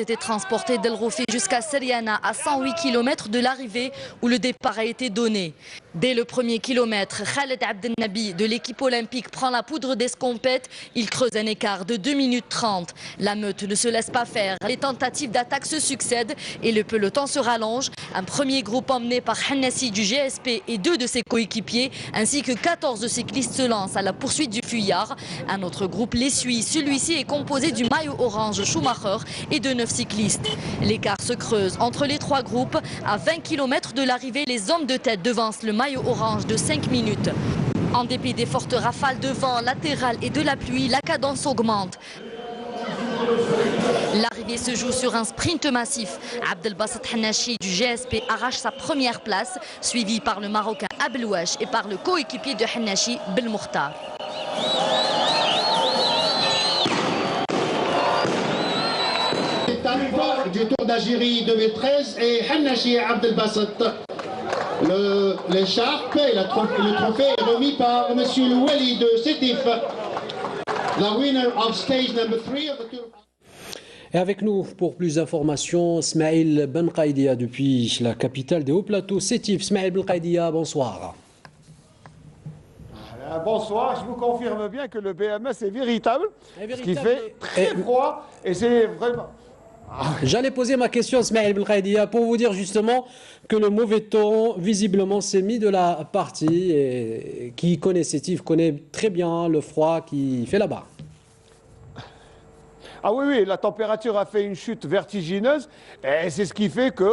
Était transporté d'El Roufi jusqu'à Seriana à 108 km de l'arrivée où le départ a été donné. Dès le premier kilomètre, Khaled Abdelnabi de l'équipe olympique prend la poudre d'escompette. Il creuse un écart de 2 minutes 30. La meute ne se laisse pas faire. Les tentatives d'attaque se succèdent et le peloton se rallonge. Un premier groupe emmené par Hennassi du GSP et 2 de ses coéquipiers ainsi que 14 cyclistes se lancent à la poursuite du fuyard. Un autre groupe les suit. Celui-ci est composé du maillot orange Schumacher et de 9 cyclistes. L'écart se creuse entre les 3 groupes. À 20 km de l'arrivée, les hommes de tête devancent le maillot orange de 5 minutes. En dépit des fortes rafales de vent latéral et de la pluie, la cadence augmente. L'arrivée se joue sur un sprint massif. Abdelbasset Hannachi du GSP arrache sa première place, suivi par le Marocain Ablouache et par le coéquipier de Hannachi, Belmokhtar. Du Tour d'Algérie 2013 et Hannachi Abdelbasset. L'écharpe et le trophée est remis par M. Louali de Sétif, la winner of stage number 3 of the Tour. Et avec nous pour plus d'informations, Smaïl Benqaïdia depuis la capitale des Hauts-Plateaux, Sétif. Smaïl Benqaïdia, bonsoir. Bonsoir, je vous confirme bien que le BMS est véritable, ce qui fait très froid et c'est vraiment... J'allais poser ma question, Smaïl Benqaïdia, pour vous dire justement que le mauvais temps, visiblement, s'est mis de la partie et qui connaît Sétif connaît très bien le froid qui fait là-bas. Ah oui, la température a fait une chute vertigineuse et c'est ce qui fait que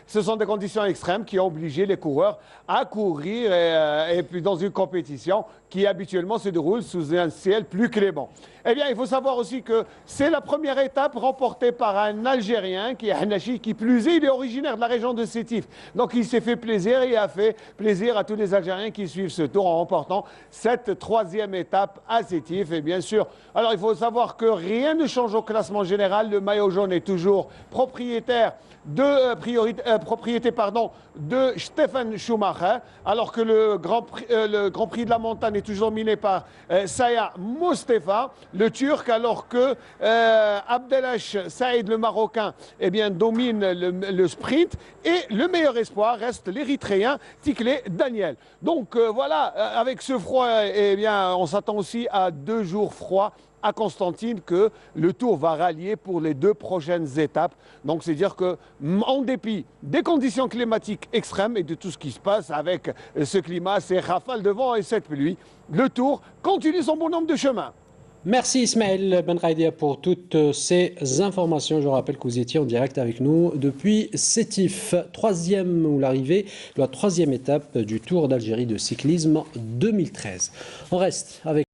ce sont des conditions extrêmes qui ont obligé les coureurs à courir et puis dans une compétition qui habituellement se déroule sous un ciel plus clément. Eh bien, il faut savoir aussi que c'est la première étape remportée par un Algérien qui est Hannachi, qui plus est, il est originaire de la région de Sétif. Donc il s'est fait plaisir et a fait plaisir à tous les Algériens qui suivent ce tour en remportant cette 3e étape à Sétif. Et bien sûr, alors il faut savoir que rien ne change au classement général. Le maillot jaune est toujours propriété de Stefan Schumacher, alors que le Grand Prix de la montagne est toujours miné par Saya Mostefa, le Turc, alors que Abdelash Saïd, le Marocain, domine le sprint. Et le meilleur espoir reste l'Érythréen Tiklé Daniel. Donc voilà, avec ce froid, on s'attend aussi à 2 jours froids à Constantine que le Tour va rallier pour les 2 prochaines étapes. Donc c'est dire que en dépit des conditions climatiques extrêmes et de tout ce qui se passe avec ce climat, ces rafales de vent et cette pluie, le Tour continue son bonhomme de chemin. Merci Ismaël Benqaïdia pour toutes ces informations. Je rappelle que vous étiez en direct avec nous depuis Sétif, 3e ou l'arrivée de la 3e étape du Tour d'Algérie de cyclisme 2013. On reste avec